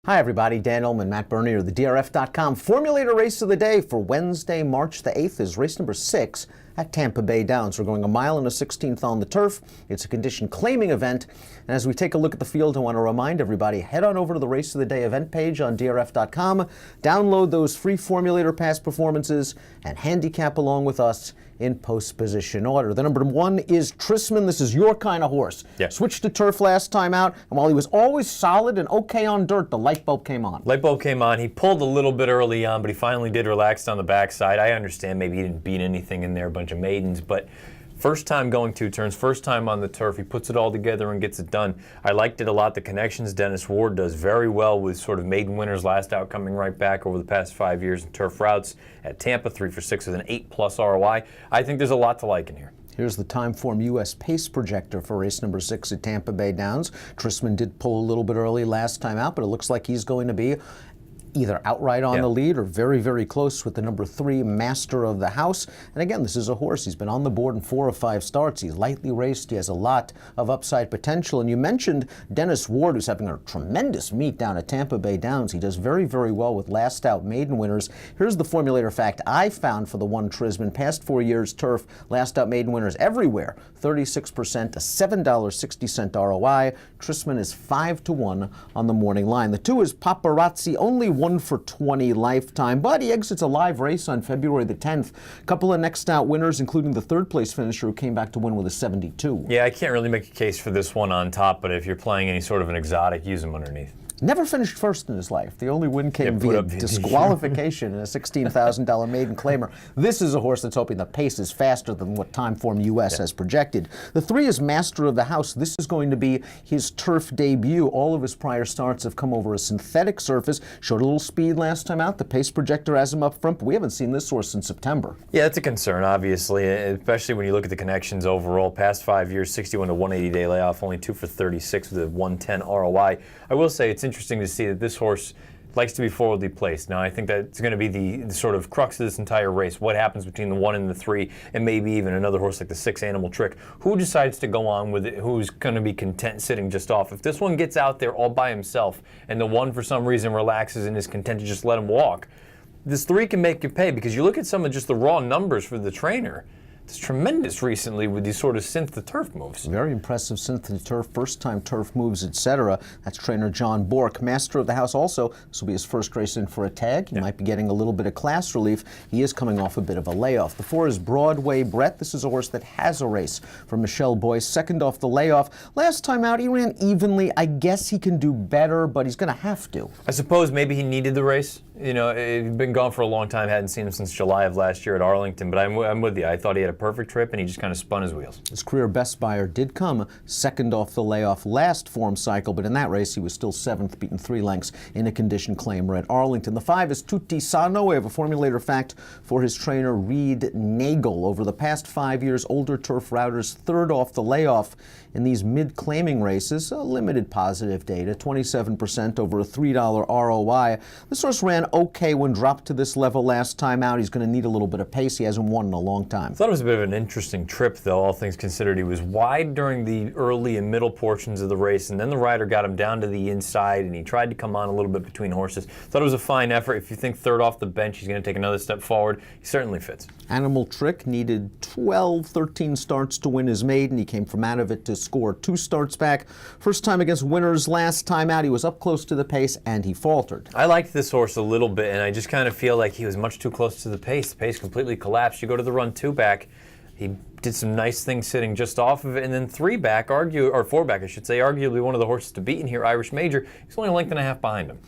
Hi everybody, Dan Illman, Matt Bernier, the DRF.com Formulator Race of the Day for Wednesday, March the 8th is race number 6 at Tampa Bay Downs. We're going a mile and a 16th on the turf. It's a condition claiming event. And as we take a look at the field, I want to remind everybody, head on over to the Race of the Day event page on DRF.com, download those free Formulator past performances, and handicap along with us in post-position order. The number 1 is Trisman. This is your kind of horse. Yeah. Switched to turf last time out, and while he was always solid and okay on dirt, the light bulb came on. Light bulb came on. He pulled a little bit early on, but he finally did relax on the backside. I understand maybe he didn't beat anything in there, a bunch of maidens, but first time going 2 turns, first time on the turf. He puts it all together and gets it done. I liked it a lot. The connections Dennis Ward does very well with sort of maiden winners last out, coming right back over the past 5 years in turf routes. At Tampa, 3 for 6 with an 8+ ROI. I think there's a lot to like in here. Here's the Timeform U.S. pace projector for race number 6 at Tampa Bay Downs. Trisman did pull a little bit early last time out, but it looks like he's going to be either outright on the lead or very, very close with the number 3, Master of the House. And again, this is a horse. He's been on the board in 4 or 5 starts. He's lightly raced. He has a lot of upside potential. And you mentioned Dennis Ward, who's having a tremendous meet down at Tampa Bay Downs. He does very, very well with last out maiden winners. Here's the formulator fact I found for the 1 Trisman. Past 4 years turf, last out maiden winners everywhere. 36%, a $7.60 ROI. Trisman is 5-1 on the morning line. The 2 is Paparazzi, only 1 for 20 lifetime, but he exits a live race on February the 10th. A couple of next out winners, including the 3rd place finisher who came back to win with a 72. Yeah, I can't really make a case for this one on top, but if you're playing any sort of an exotic, use him underneath. Never finished first in his life. The only win came via disqualification in a $16,000 maiden claimer. This is a horse that's hoping the pace is faster than what Timeform US has projected. The 3 is Master of the House. This is going to be his turf debut. All of his prior starts have come over a synthetic surface. Showed a little speed last time out. The pace projector has him up front, but we haven't seen this horse since September. Yeah, that's a concern, obviously, especially when you look at the connections overall. Past 5 years, 61 to 180 day layoff, only 2 for 36 with a 110 ROI. I will say it's interesting to see that this horse likes to be forwardly placed. Now, I think that's going to be the sort of crux of this entire race. What happens between the 1 and the 3, and maybe even another horse like the 6, Animal Trick? Who decides to go on with it? Who's going to be content sitting just off? If this one gets out there all by himself, and the 1 for some reason relaxes and is content to just let him walk, this 3 can make you pay, because you look at some of just the raw numbers for the trainer. It's tremendous recently with these sort of synth to turf moves. Very impressive synth to turf, first time turf moves, etc. That's trainer John Bork. Master of the House also. This will be his first race in for a tag. He might be getting a little bit of class relief. He is coming off a bit of a layoff. The 4 is Broadway Brett. This is a horse that has a race for Michelle Boyce. Second off the layoff. Last time out he ran evenly. I guess he can do better, but he's going to have to. I suppose maybe he needed the race. You know, he's been gone for a long time. Hadn't seen him since July of last year at Arlington, but I'm with you. I thought he had a perfect trip, and he just kind of spun his wheels. His career best buyer did come second off the layoff last form cycle, but in that race he was still 7th, beaten 3 lengths in a condition claimer at Arlington. The 5 is Tutti Sano. We have a formulator fact for his trainer Reed Nagel. Over the past 5 years, older turf routers 3rd off the layoff in these mid-claiming races. Limited positive data, 27% over a $3 ROI. This horse ran okay when dropped to this level last time out. He's going to need a little bit of pace. He hasn't won in a long time. I thought it was a bit of an interesting trip, though, all things considered. He was wide during the early and middle portions of the race, and then the rider got him down to the inside, and he tried to come on a little bit between horses. Thought it was a fine effort. If you think 3rd off the bench, he's going to take another step forward. He certainly fits. Animal Trick needed 12, 13 starts to win his maiden. He came from out of it to score 2 starts back. First time against winners last time out. He was up close to the pace, and he faltered. I liked this horse a little bit, and I just kind of feel like he was much too close to the pace. The pace completely collapsed. You go to the run 2 back, he did some nice things sitting just off of it, and then 3 back, or 4 back, I should say, arguably one of the horses to beat in here, Irish Major. He's only a length and a half behind him.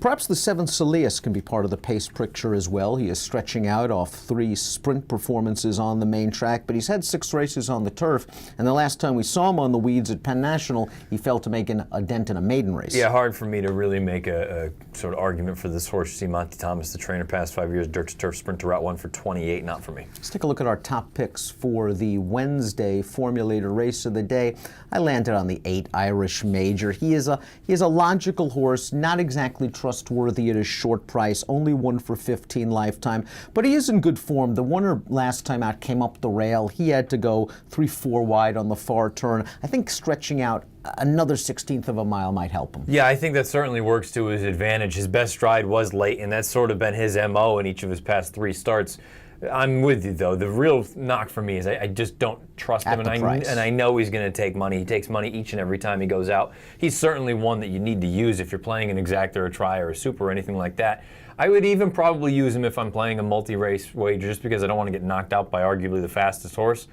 Perhaps the 7 Salias can be part of the pace picture as well. He is stretching out off 3 sprint performances on the main track, but he's had 6 races on the turf, and the last time we saw him on the weeds at Penn National, he failed to make a dent in a maiden race. Yeah, hard for me to really make a sort of argument for this horse. You see Monty Thomas, the trainer, past 5 years, dirt to turf sprint to route 1 for 28, not for me. Let's take a look at our top picks for for the Wednesday formulator race of the day. I landed on the 8 Irish Major. He is a logical horse, not exactly trustworthy at his short price, only 1 for 15 lifetime, but he is in good form. The winner last time out came up the rail. He had to go 3-4 wide on the far turn. I think stretching out another 1/16 of a mile might help him. Yeah, I think that certainly works to his advantage. His best stride was late, and that's sort of been his MO in each of his past 3 starts. I'm with you, though. The real knock for me is I just don't trust him, and I know he's going to take money. He takes money each and every time he goes out. He's certainly one that you need to use if you're playing an exacta or a try or a super or anything like that. I would even probably use him if I'm playing a multi-race wager, just because I don't want to get knocked out by arguably the fastest horse.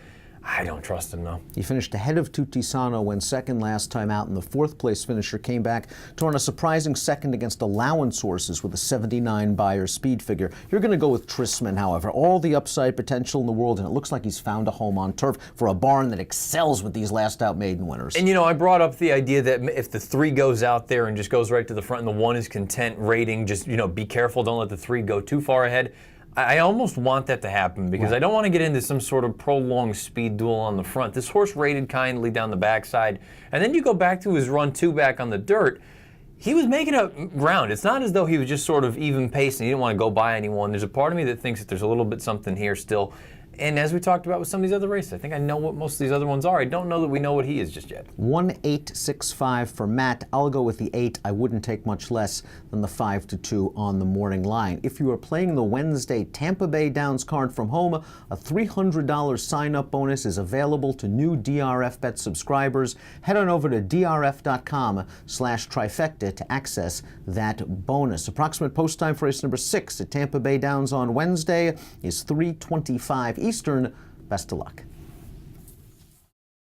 I don't trust him, though. He finished ahead of Tutisano, went second last time out, and the 4th place finisher came back to earn a surprising second against allowance horses with a 79 Beyer speed figure. You're going to go with Trisman, however. All the upside potential in the world, and it looks like he's found a home on turf for a barn that excels with these last out maiden winners. And, I brought up the idea that if the 3 goes out there and just goes right to the front and the 1 is content rating, just, be careful, don't let the 3 go too far ahead. I almost want that to happen because I don't want to get into some sort of prolonged speed duel on the front. This horse rated kindly down the backside, and then you go back to his run 2 back on the dirt. He was making a ground. It's not as though he was just sort of even pacing. He didn't want to go by anyone. There's a part of me that thinks that there's a little bit something here still. And as we talked about with some of these other races, I think I know what most of these other ones are. I don't know that we know what he is just yet. 1-8-6-5 for Matt. I'll go with the 8. I wouldn't take much less than the 5-2 on the morning line. If you are playing the Wednesday Tampa Bay Downs card from home, a $300 sign-up bonus is available to new DRF Bet subscribers. Head on over to drf.com/trifecta to access that bonus. Approximate post time for race number 6 at Tampa Bay Downs on Wednesday is 3:25 Eastern. Best of luck.